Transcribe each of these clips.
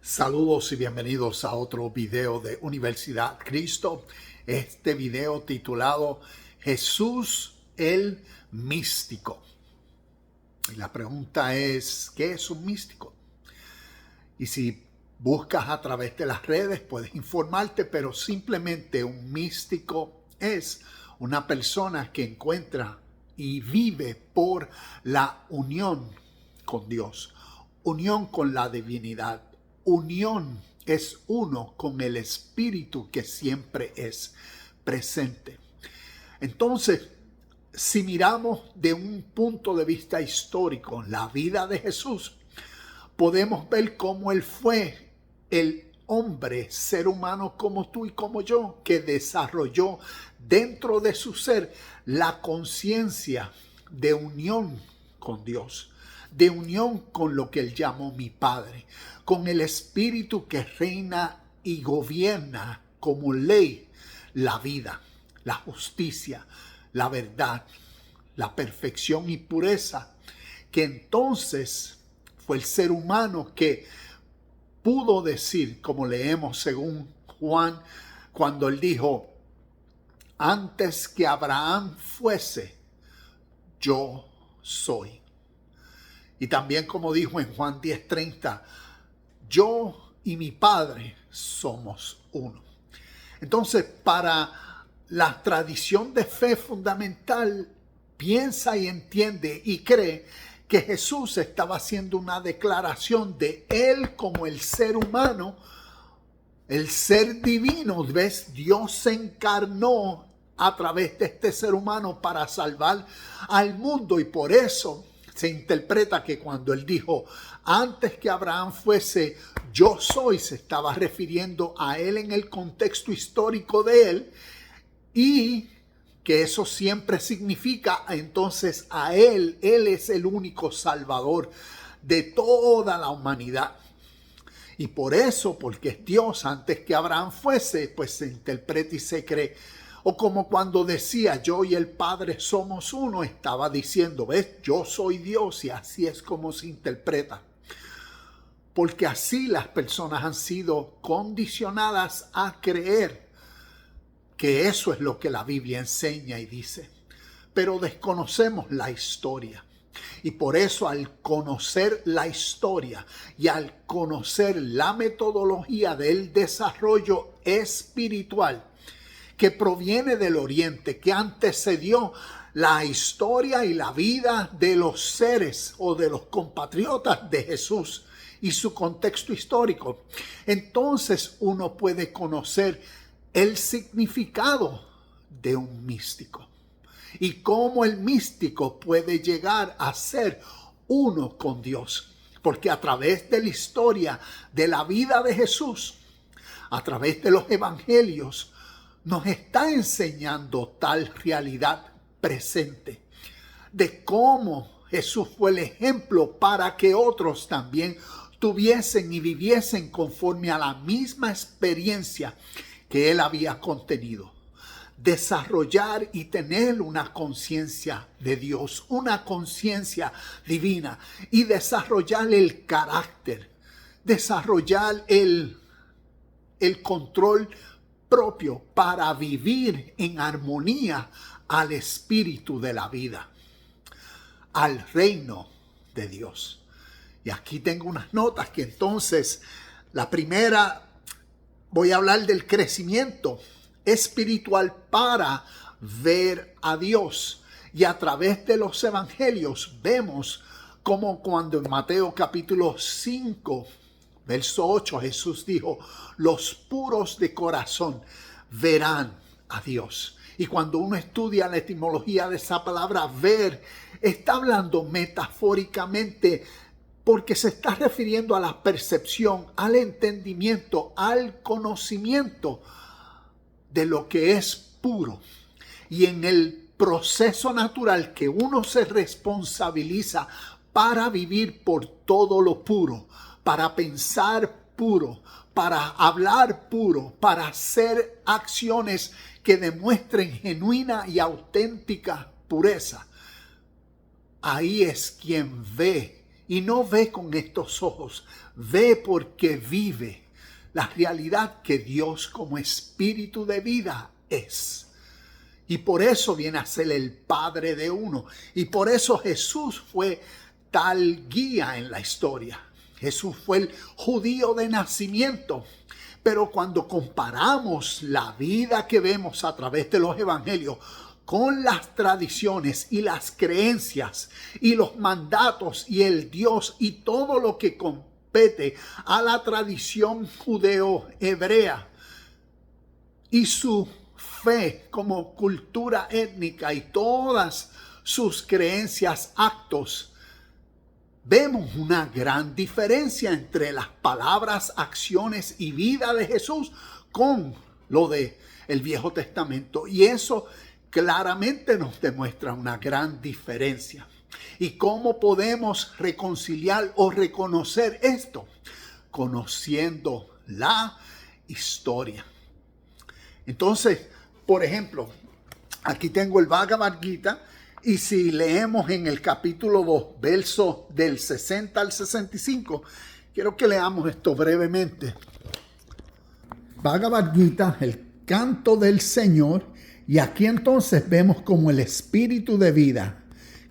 Saludos y bienvenidos a otro video de Universidad Cristo. Este video titulado Jesús el Místico. Y la pregunta es, ¿qué es un místico? Y si buscas a través de las redes puedes informarte, pero simplemente un místico es una persona que encuentra y vive por la unión con Dios, unión con la divinidad. Unión es uno con el Espíritu que siempre es presente. Entonces, si miramos de un punto de vista histórico la vida de Jesús, podemos ver cómo Él fue el hombre, ser humano como tú y como yo, que desarrolló dentro de su ser la conciencia de unión con Dios, de unión con lo que Él llamó mi Padre, con el Espíritu que reina y gobierna como ley la vida, la justicia, la verdad, la perfección y pureza, que entonces fue el ser humano que pudo decir, como leemos según Juan, cuando él dijo, antes que Abraham fuese, yo soy. Y también como dijo en Juan 10:30, yo y mi Padre somos uno. Entonces, para la tradición de fe fundamental, piensa y entiende y cree que Jesús estaba haciendo una declaración de Él como el ser humano, el ser divino. ¿Ves? Dios se encarnó a través de este ser humano para salvar al mundo, y por eso se interpreta que cuando Él dijo, antes que Abraham fuese, yo soy, se estaba refiriendo a Él en el contexto histórico de Él, y que eso siempre significa entonces a Él es el único salvador de toda la humanidad. Y por eso, porque es Dios, antes que Abraham fuese, pues se interpreta y se cree. O como cuando decía, yo y el Padre somos uno, estaba diciendo, ¿ves? Yo soy Dios, y así es como se interpreta. Porque así las personas han sido condicionadas a creer que eso es lo que la Biblia enseña y dice. Pero desconocemos la historia. Y por eso al conocer la historia y al conocer la metodología del desarrollo espiritual que proviene del Oriente, que antecedió la historia y la vida de los seres o de los compatriotas de Jesús y su contexto histórico, entonces uno puede conocer el significado de un místico y cómo el místico puede llegar a ser uno con Dios. Porque a través de la historia de la vida de Jesús, a través de los evangelios, nos está enseñando tal realidad presente de cómo Jesús fue el ejemplo para que otros también tuviesen y viviesen conforme a la misma experiencia que Él había contenido. Desarrollar y tener una conciencia de Dios, una conciencia divina, y desarrollar el carácter, desarrollar el control propio para vivir en armonía al espíritu de la vida, al reino de Dios. Y aquí tengo unas notas que entonces, la primera, voy a hablar del crecimiento espiritual para ver a Dios. Y a través de los evangelios vemos como cuando en Mateo capítulo 5, verso 8, Jesús dijo, los puros de corazón verán a Dios. Y cuando uno estudia la etimología de esa palabra ver, está hablando metafóricamente porque se está refiriendo a la percepción, al entendimiento, al conocimiento de lo que es puro. Y en el proceso natural que uno se responsabiliza para vivir por todo lo puro, para pensar puro, para hablar puro, para hacer acciones que demuestren genuina y auténtica pureza. Ahí es quien ve y no ve con estos ojos, ve porque vive la realidad que Dios como espíritu de vida es. Y por eso viene a ser el Padre de uno. Y por eso Jesús fue tal guía en la historia. Jesús fue el judío de nacimiento. Pero cuando comparamos la vida que vemos a través de los evangelios con las tradiciones y las creencias y los mandatos y el Dios y todo lo que compete a la tradición judeo-hebrea y su fe como cultura étnica y todas sus creencias, actos, vemos una gran diferencia entre las palabras, acciones y vida de Jesús con lo de el Viejo Testamento. Y eso claramente nos demuestra una gran diferencia. ¿Y cómo podemos reconciliar o reconocer esto? Conociendo la historia. Entonces, por ejemplo, aquí tengo el Bhagavad Gita. Y si leemos en el capítulo 2, versos del 60 al 65, quiero que leamos esto brevemente. Bhagavad Gita, el canto del Señor, y aquí entonces vemos como el espíritu de vida,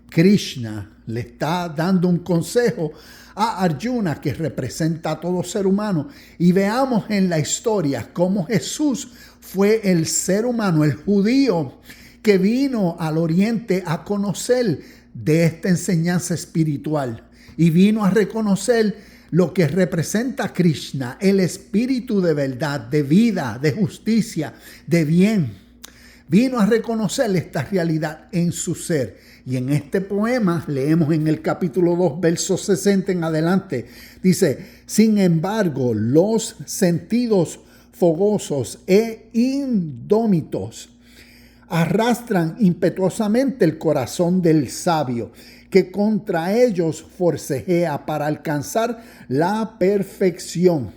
Krishna, le está dando un consejo a Arjuna, que representa a todo ser humano, y veamos en la historia cómo Jesús fue el ser humano, el judío, que vino al oriente a conocer de esta enseñanza espiritual y vino a reconocer lo que representa Krishna, el espíritu de verdad, de vida, de justicia, de bien. Vino a reconocer esta realidad en su ser. Y en este poema leemos en el capítulo 2, versos 60 en adelante. Dice, sin embargo, los sentidos fogosos e indómitos arrastran impetuosamente el corazón del sabio, que contra ellos forcejea para alcanzar la perfección.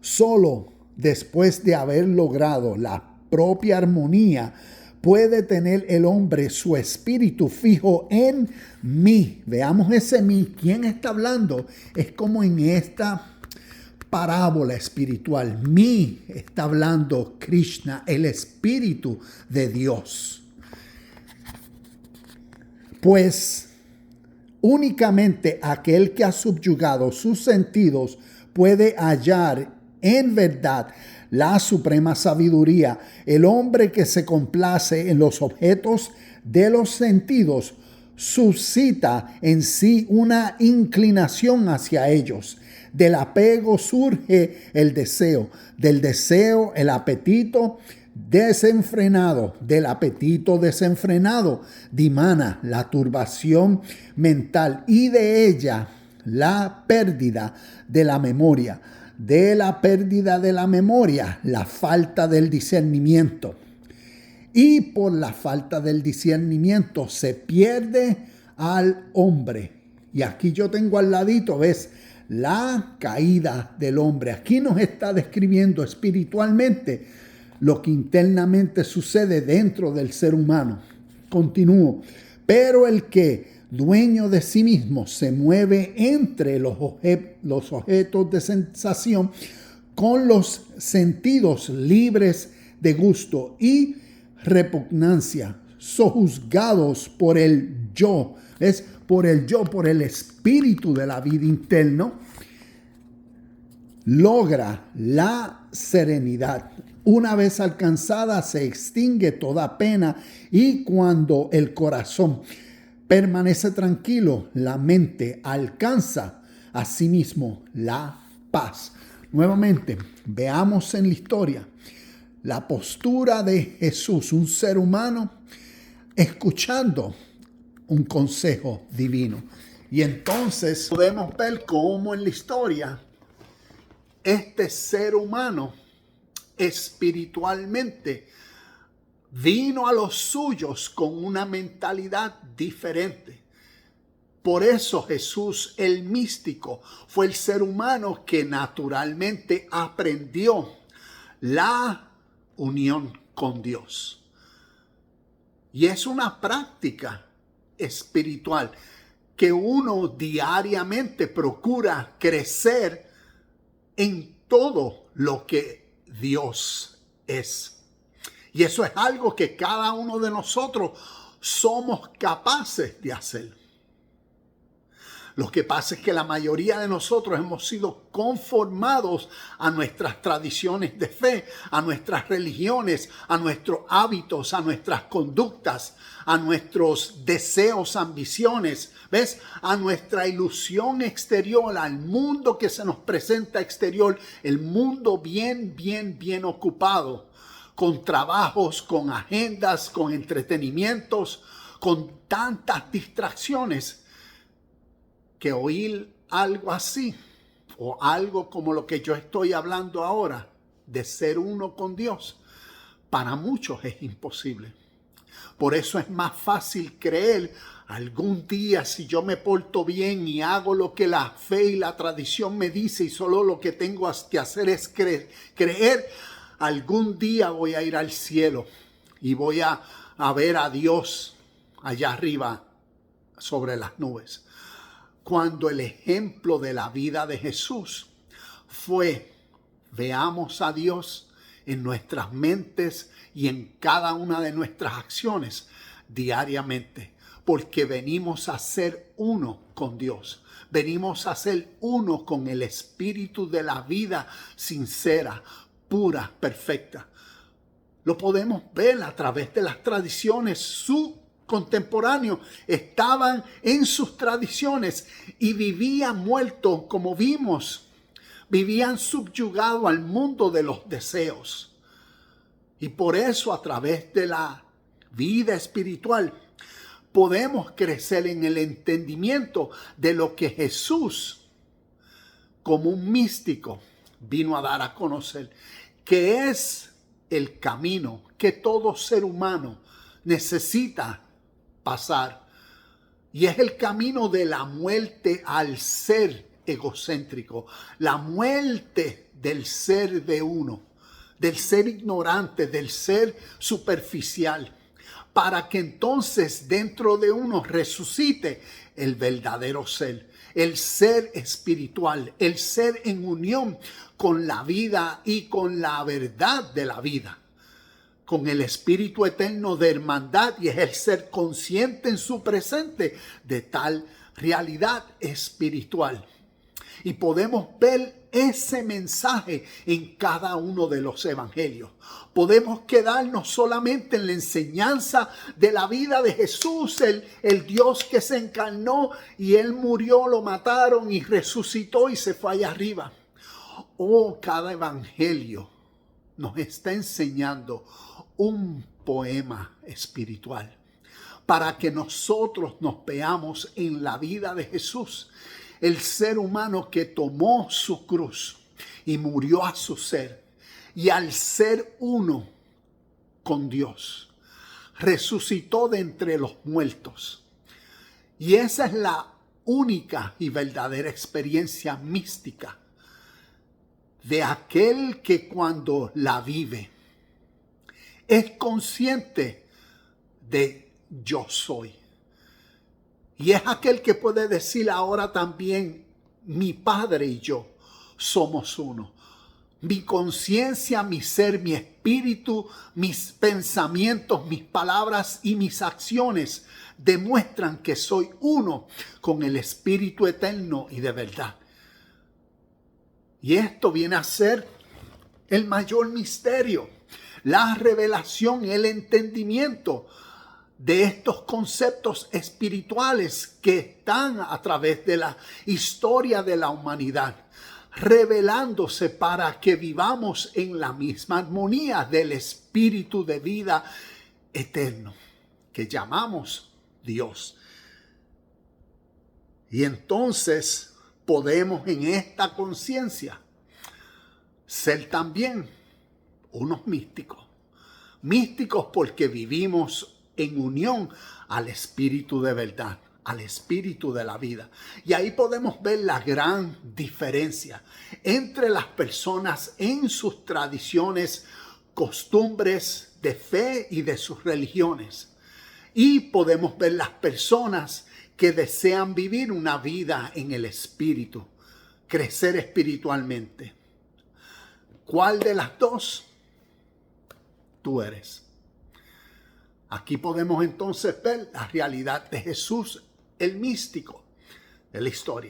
Solo después de haber logrado la propia armonía, puede tener el hombre su espíritu fijo en mí. Veamos ese mí. ¿Quién está hablando? Es como en esta parábola espiritual. Mí está hablando Krishna, el espíritu de Dios. Pues únicamente aquel que ha subyugado sus sentidos puede hallar en verdad la suprema sabiduría. El hombre que se complace en los objetos de los sentidos suscita en sí una inclinación hacia ellos. Del apego surge el deseo, del deseo el apetito desenfrenado, del apetito desenfrenado dimana la turbación mental y de ella la pérdida de la memoria. De la pérdida de la memoria, la falta del discernimiento. Y por la falta del discernimiento se pierde al hombre. Y aquí yo tengo al ladito, ¿ves? La caída del hombre. Aquí nos está describiendo espiritualmente lo que internamente sucede dentro del ser humano. Continúo. Pero el que, dueño de sí mismo, se mueve entre los objetos de sensación con los sentidos libres de gusto y repugnancia, sojuzgados por el yo, es por el yo, por el espíritu de la vida interno, logra la serenidad. Una vez alcanzada se extingue toda pena y cuando el corazón permanece tranquilo, la mente alcanza a sí mismo la paz. Nuevamente, veamos en la historia la postura de Jesús, un ser humano escuchando un consejo divino. Y entonces podemos ver cómo en la historia este ser humano espiritualmente vino a los suyos con una mentalidad diferente. Por eso Jesús, el místico, fue el ser humano que naturalmente aprendió la unión con Dios. Y es una práctica espiritual que uno diariamente procura crecer en todo lo que Dios es. Y eso es algo que cada uno de nosotros somos capaces de hacer. Lo que pasa es que la mayoría de nosotros hemos sido conformados a nuestras tradiciones de fe, a nuestras religiones, a nuestros hábitos, a nuestras conductas, a nuestros deseos, ambiciones, ¿ves? A nuestra ilusión exterior, al mundo que se nos presenta exterior, el mundo bien ocupado, con trabajos, con agendas, con entretenimientos, con tantas distracciones, que oír algo así o algo como lo que yo estoy hablando ahora, de ser uno con Dios, para muchos es imposible. Por eso es más fácil creer algún día, si yo me porto bien y hago lo que la fe y la tradición me dice y solo lo que tengo que hacer es creer, algún día voy a ir al cielo y voy a ver a Dios allá arriba sobre las nubes. Cuando el ejemplo de la vida de Jesús fue: veamos a Dios en nuestras mentes y en cada una de nuestras acciones diariamente, porque venimos a ser uno con Dios. Venimos a ser uno con el espíritu de la vida sincera, pura, perfecta. Lo podemos ver a través de las tradiciones. Contemporáneos estaban en sus tradiciones y vivían muertos, como vimos. Vivían subyugados al mundo de los deseos. Y por eso, a través de la vida espiritual, podemos crecer en el entendimiento de lo que Jesús, como un místico, vino a dar a conocer, que es el camino que todo ser humano necesita pasar, y es el camino de la muerte al ser egocéntrico, la muerte del ser de uno, del ser ignorante, del ser superficial, para que entonces dentro de uno resucite el verdadero ser, el ser espiritual, el ser en unión con la vida y con la verdad de la vida, con el espíritu eterno de hermandad, y es el ser consciente en su presente de tal realidad espiritual. Y podemos ver ese mensaje en cada uno de los evangelios. Podemos quedarnos solamente en la enseñanza de la vida de Jesús, el Dios que se encarnó y Él murió, lo mataron y resucitó y se fue allá arriba. Cada evangelio nos está enseñando un poema espiritual para que nosotros nos veamos en la vida de Jesús, el ser humano que tomó su cruz y murió a su ser, y al ser uno con Dios, resucitó de entre los muertos. Y esa es la única y verdadera experiencia mística de aquel que cuando la vive es consciente de yo soy. Y es aquel que puede decir ahora también: mi Padre y yo somos uno. Mi conciencia, mi ser, mi espíritu, mis pensamientos, mis palabras y mis acciones demuestran que soy uno con el Espíritu eterno y de verdad. Y esto viene a ser el mayor misterio, la revelación, el entendimiento de estos conceptos espirituales que están a través de la historia de la humanidad, revelándose para que vivamos en la misma armonía del espíritu de vida eterno que llamamos Dios. Y entonces podemos en esta conciencia ser también unos místicos. Místicos porque vivimos en unión al espíritu de verdad, al espíritu de la vida. Y ahí podemos ver la gran diferencia entre las personas en sus tradiciones, costumbres de fe y de sus religiones. Y podemos ver las personas que desean vivir una vida en el Espíritu, crecer espiritualmente. ¿Cuál de las dos tú eres? Aquí podemos entonces ver la realidad de Jesús, el místico de la historia.